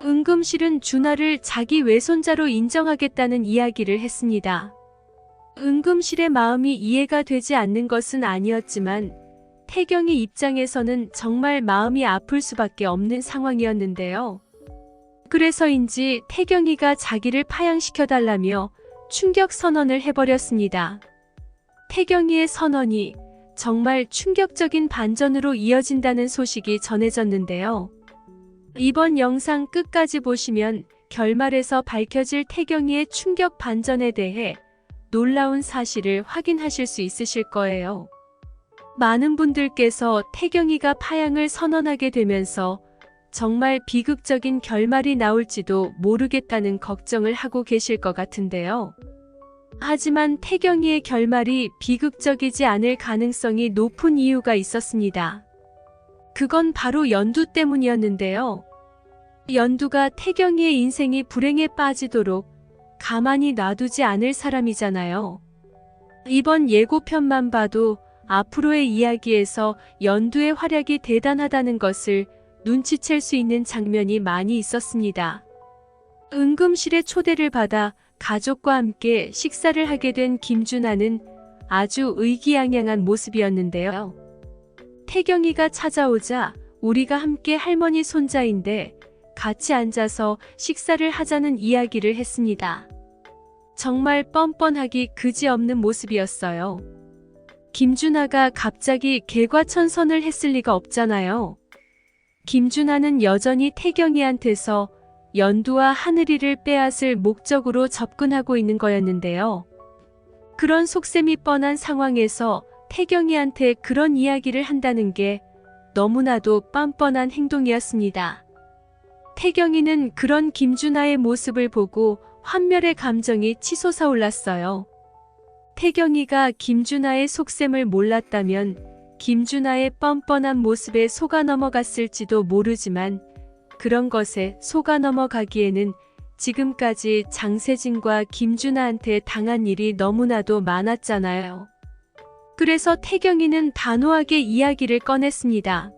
은금실은 준하를 자기 외손자로 인정하겠다는 이야기를 했습니다. 은금실의 마음이 이해가 되지 않는 것은 아니었지만 태경이 입장에서는 정말 마음이 아플 수밖에 없는 상황이었는데요. 그래서인지 태경이가 자기를 파양시켜달라며 충격 선언을 해버렸습니다. 태경이의 선언이 정말 충격적인 반전으로 이어진다는 소식이 전해졌는데요. 이번 영상 끝까지 보시면 결말에서 밝혀질 태경이의 충격 반전에 대해 놀라운 사실을 확인하실 수 있으실 거예요. 많은 분들께서 태경이가 파양을 선언하게 되면서 정말 비극적인 결말이 나올지도 모르겠다는 걱정을 하고 계실 것 같은데요. 하지만 태경이의 결말이 비극적이지 않을 가능성이 높은 이유가 있었습니다. 그건 바로 연두 때문이었는데요. 연두가 태경이의 인생이 불행에 빠지도록 가만히 놔두지 않을 사람이잖아요. 이번 예고편만 봐도 앞으로의 이야기에서 연두의 활약이 대단하다는 것을 눈치챌 수 있는 장면이 많이 있었습니다. 은금실의 초대를 받아 가족과 함께 식사를 하게 된 김준하는 아주 의기양양한 모습이었는데요. 태경이가 찾아오자 우리가 함께 할머니 손자인데 같이 앉아서 식사를 하자는 이야기를 했습니다. 정말 뻔뻔하기 그지없는 모습이었어요. 김준하가 갑자기 개과천선을 했을 리가 없잖아요. 김준하는 여전히 태경이한테서 연두와 하늘이를 빼앗을 목적으로 접근하고 있는 거였는데요. 그런 속셈이 뻔한 상황에서 태경이한테 그런 이야기를 한다는 게 너무나도 뻔뻔한 행동이었습니다. 태경이는 그런 김준하의 모습을 보고 환멸의 감정이 치솟아 올랐어요. 태경이가 김준하의 속셈을 몰랐다면 김준하의 뻔뻔한 모습에 속아 넘어갔을지도 모르지만 그런 것에 속아 넘어가기에는 지금까지 장세진과 김준하한테 당한 일이 너무나도 많았잖아요. 그래서 태경이는 단호하게 이야기를 꺼냈습니다.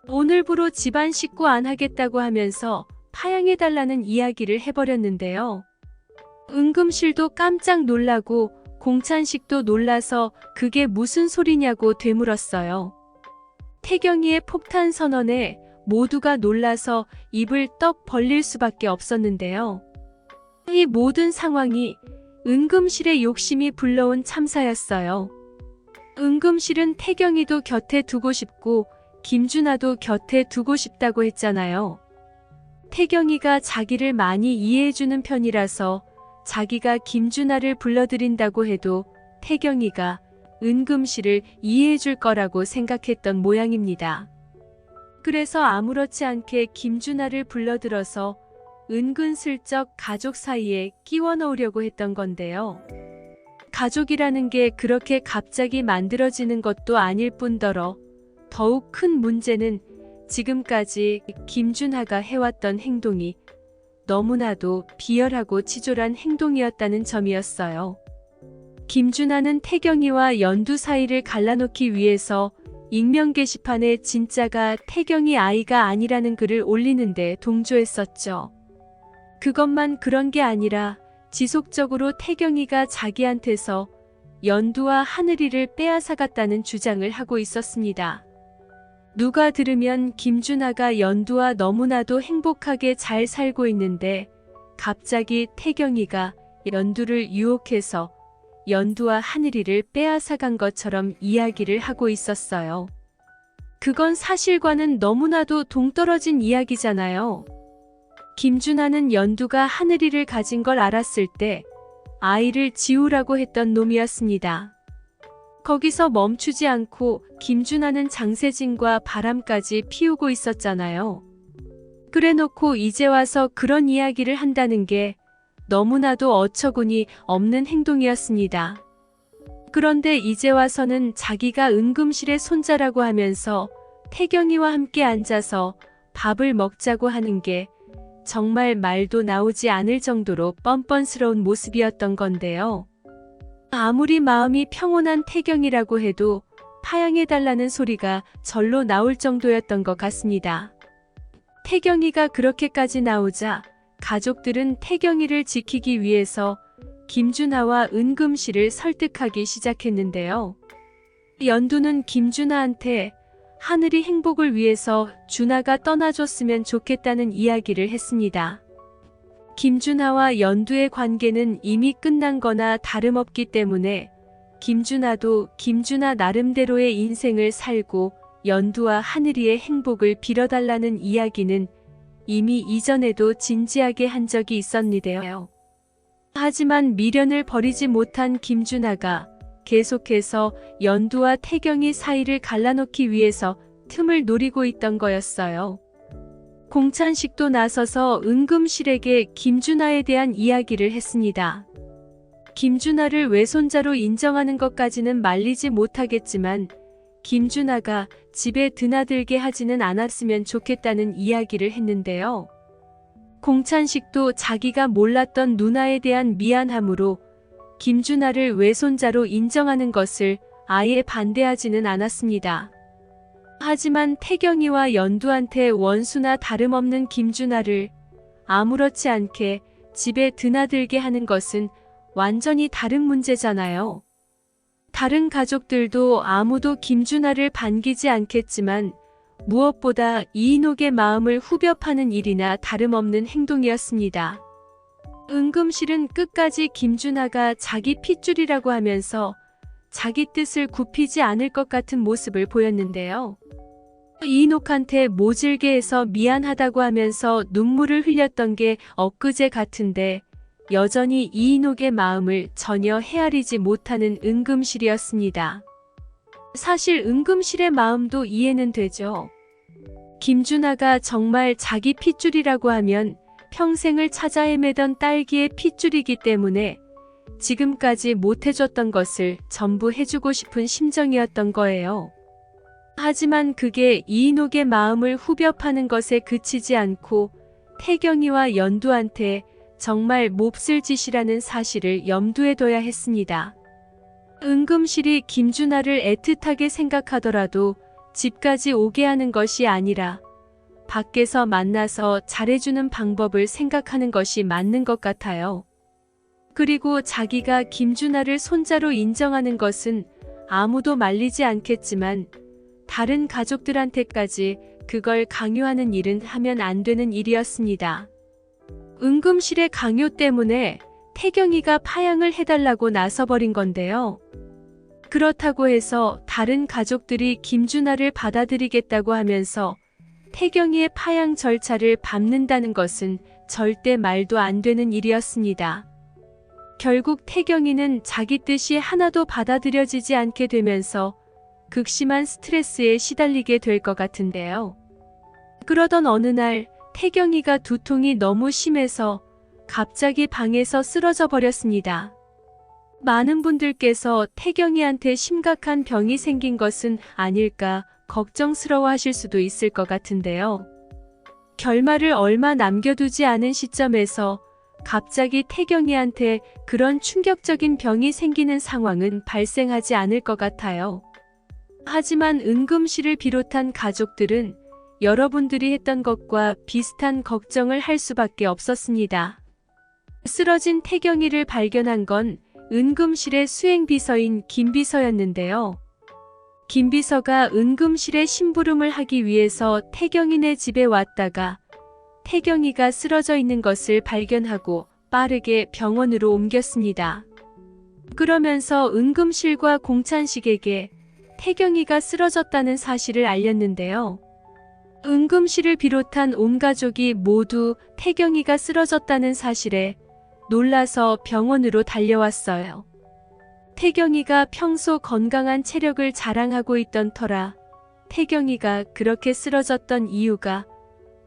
오늘부로 집안 식구 안 하겠다고 하면서 파양해달라는 이야기를 해버렸는데요. 은금실도 깜짝 놀라고 공찬식도 놀라서 그게 무슨 소리냐고 되물었어요. 태경이의 폭탄 선언에 모두가 놀라서 입을 떡 벌릴 수밖에 없었는데요. 이 모든 상황이 은금실의 욕심이 불러온 참사였어요. 은금실은 태경이도 곁에 두고 싶고 김준하도 곁에 두고 싶다고 했잖아요. 태경이가 자기를 많이 이해해주는 편이라서 자기가 김준하를 불러들인다고 해도 태경이가 은금실을 이해해줄 거라고 생각했던 모양입니다. 그래서 아무렇지 않게 김준하를 불러들어서 은근슬쩍 가족 사이에 끼워 넣으려고 했던 건데요. 가족이라는 게 그렇게 갑자기 만들어지는 것도 아닐 뿐더러 더욱 큰 문제는 지금까지 김준하가 해왔던 행동이 너무나도 비열하고 치졸한 행동이었다는 점이었어요. 김준하는 태경이와 연두 사이를 갈라놓기 위해서 익명 게시판에 진짜가 태경이 아이가 아니라는 글을 올리는데 동조했었죠. 그것만 그런 게 아니라 지속적으로 태경이가 자기한테서 연두와 하늘이를 빼앗아갔다는 주장을 하고 있었습니다. 누가 들으면 김준하가 연두와 너무나도 행복하게 잘 살고 있는데 갑자기 태경이가 연두를 유혹해서 연두와 하늘이를 빼앗아간 것처럼 이야기를 하고 있었어요. 그건 사실과는 너무나도 동떨어진 이야기잖아요. 김준하는 연두가 하늘이를 가진 걸 알았을 때 아이를 지우라고 했던 놈이었습니다. 거기서 멈추지 않고 김준하는 장세진과 바람까지 피우고 있었잖아요. 그래놓고 이제 와서 그런 이야기를 한다는 게 너무나도 어처구니 없는 행동이었습니다. 그런데 이제 와서는 자기가 은금실의 손자라고 하면서 태경이와 함께 앉아서 밥을 먹자고 하는 게 정말 말도 나오지 않을 정도로 뻔뻔스러운 모습이었던 건데요. 아무리 마음이 평온한 태경이라고 해도 파양해달라는 소리가 절로 나올 정도였던 것 같습니다. 태경이가 그렇게까지 나오자 가족들은 태경이를 지키기 위해서 김준하와 은금씨를 설득하기 시작했는데요. 연두는 김준하한테 하늘이 행복을 위해서 준하가 떠나줬으면 좋겠다는 이야기를 했습니다. 김준하와 연두의 관계는 이미 끝난 거나 다름없기 때문에 김준하도 김준하 나름대로의 인생을 살고 연두와 하늘이의 행복을 빌어달라는 이야기는 이미 이전에도 진지하게 한 적이 있었는데요. 하지만 미련을 버리지 못한 김준하가 계속해서 연두와 태경이 사이를 갈라놓기 위해서 틈을 노리고 있던 거였어요. 공찬식도 나서서 은금실에게 김준하에 대한 이야기를 했습니다. 김준하를 외손자로 인정하는 것까지는 말리지 못하겠지만 김준하가 집에 드나들게 하지는 않았으면 좋겠다는 이야기를 했는데요. 공찬식도 자기가 몰랐던 누나에 대한 미안함으로 김준하를 외손자로 인정하는 것을 아예 반대하지는 않았습니다. 하지만 태경이와 연두한테 원수나 다름없는 김준하를 아무렇지 않게 집에 드나들게 하는 것은 완전히 다른 문제잖아요. 다른 가족들도 아무도 김준하를 반기지 않겠지만 무엇보다 이인옥의 마음을 후벼 파는 일이나 다름없는 행동이었습니다. 은금실은 끝까지 김준하가 자기 핏줄이라고 하면서 자기 뜻을 굽히지 않을 것 같은 모습을 보였는데요. 이인옥한테 모질게 해서 미안하다고 하면서 눈물을 흘렸던 게 엊그제 같은데 여전히 이인옥의 마음을 전혀 헤아리지 못하는 은금실이었습니다. 사실 은금실의 마음도 이해는 되죠. 김준하가 정말 자기 핏줄이라고 하면 평생을 찾아 헤매던 딸기의 핏줄이기 때문에 지금까지 못해줬던 것을 전부 해주고 싶은 심정이었던 거예요. 하지만 그게 이인옥의 마음을 후벼 파는 것에 그치지 않고 태경이와 연두한테 정말 몹쓸 짓이라는 사실을 염두에 둬야 했습니다. 은금실이 김준하를 애틋하게 생각하더라도 집까지 오게 하는 것이 아니라 밖에서 만나서 잘해주는 방법을 생각하는 것이 맞는 것 같아요. 그리고 자기가 김준하를 손자로 인정하는 것은 아무도 말리지 않겠지만 다른 가족들한테까지 그걸 강요하는 일은 하면 안 되는 일이었습니다. 은금실의 강요 때문에 태경이가 파양을 해달라고 나서버린 건데요. 그렇다고 해서 다른 가족들이 김준하를 받아들이겠다고 하면서 태경이의 파양 절차를 밟는다는 것은 절대 말도 안 되는 일이었습니다. 결국 태경이는 자기 뜻이 하나도 받아들여지지 않게 되면서 극심한 스트레스에 시달리게 될 것 같은데요. 그러던 어느 날 태경이가 두통이 너무 심해서 갑자기 방에서 쓰러져 버렸습니다. 많은 분들께서 태경이한테 심각한 병이 생긴 것은 아닐까 걱정스러워 하실 수도 있을 것 같은데요. 결말을 얼마 남겨두지 않은 시점에서 갑자기 태경이한테 그런 충격적인 병이 생기는 상황은 발생하지 않을 것 같아요. 하지만 은금실을 비롯한 가족들은 여러분들이 했던 것과 비슷한 걱정을 할 수밖에 없었습니다. 쓰러진 태경이를 발견한 건 은금실의 수행비서인 김비서였는데요. 김비서가 은금실에 심부름을 하기 위해서 태경이네 집에 왔다가 태경이가 쓰러져 있는 것을 발견하고 빠르게 병원으로 옮겼습니다. 그러면서 은금실과 공찬식에게 태경이가 쓰러졌다는 사실을 알렸는데요. 은금실을 비롯한 온 가족이 모두 태경이가 쓰러졌다는 사실에 놀라서 병원으로 달려왔어요. 태경이가 평소 건강한 체력을 자랑하고 있던 터라 태경이가 그렇게 쓰러졌던 이유가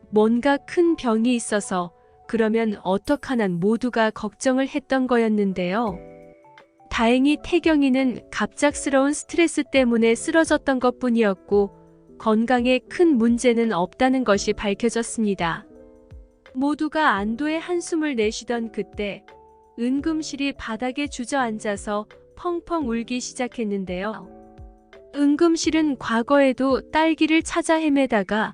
뭔가 큰 병이 있어서 그러면 어떡하나 모두가 걱정을 했던 거였는데요. 다행히 태경이는 갑작스러운 스트레스 때문에 쓰러졌던 것뿐이었고 건강에 큰 문제는 없다는 것이 밝혀졌습니다. 모두가 안도의 한숨을 내쉬던 그때 은금실이 바닥에 주저앉아서 펑펑 울기 시작했는데요. 은금실은 과거에도 딸기를 찾아 헤매다가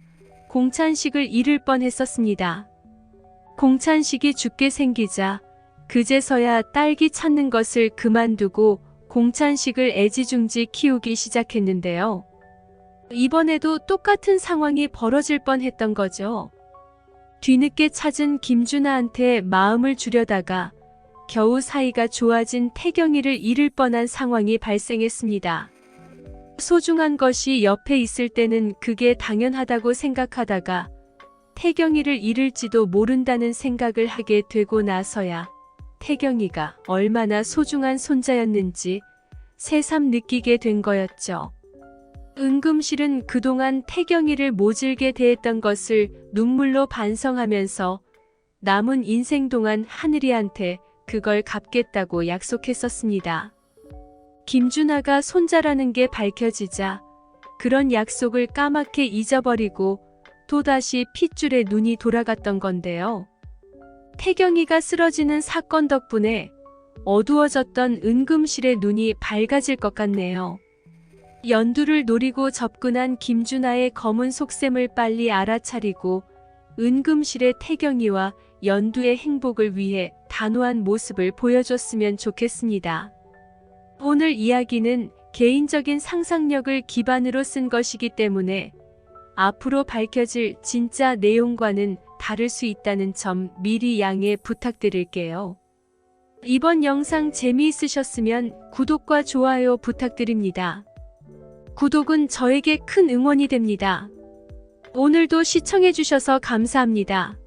공찬식을 잃을 뻔했었습니다. 공찬식이 죽게 생기자 그제서야 딸기 찾는 것을 그만두고 공찬식을 애지중지 키우기 시작했는데요. 이번에도 똑같은 상황이 벌어질 뻔했던 거죠. 뒤늦게 찾은 김준하한테 마음을 주려다가 겨우 사이가 좋아진 태경이를 잃을 뻔한 상황이 발생했습니다. 소중한 것이 옆에 있을 때는 그게 당연하다고 생각하다가 태경이를 잃을지도 모른다는 생각을 하게 되고 나서야 태경이가 얼마나 소중한 손자였는지 새삼 느끼게 된 거였죠. 은금실은 그동안 태경이를 모질게 대했던 것을 눈물로 반성하면서 남은 인생 동안 하늘이한테 그걸 갚겠다고 약속했었습니다. 김준하가 손자라는 게 밝혀지자 그런 약속을 까맣게 잊어버리고 또다시 핏줄에 눈이 돌아갔던 건데요. 태경이가 쓰러지는 사건 덕분에 어두워졌던 은금실의 눈이 밝아질 것 같네요. 연두를 노리고 접근한 김준하의 검은 속셈을 빨리 알아차리고 은금실의 태경이와 연두의 행복을 위해 단호한 모습을 보여줬으면 좋겠습니다. 오늘 이야기는 개인적인 상상력을 기반으로 쓴 것이기 때문에 앞으로 밝혀질 진짜 내용과는 다를 수 있다는 점 미리 양해 부탁드릴게요. 이번 영상 재미있으셨으면 구독과 좋아요 부탁드립니다. 구독은 저에게 큰 응원이 됩니다. 오늘도 시청해주셔서 감사합니다.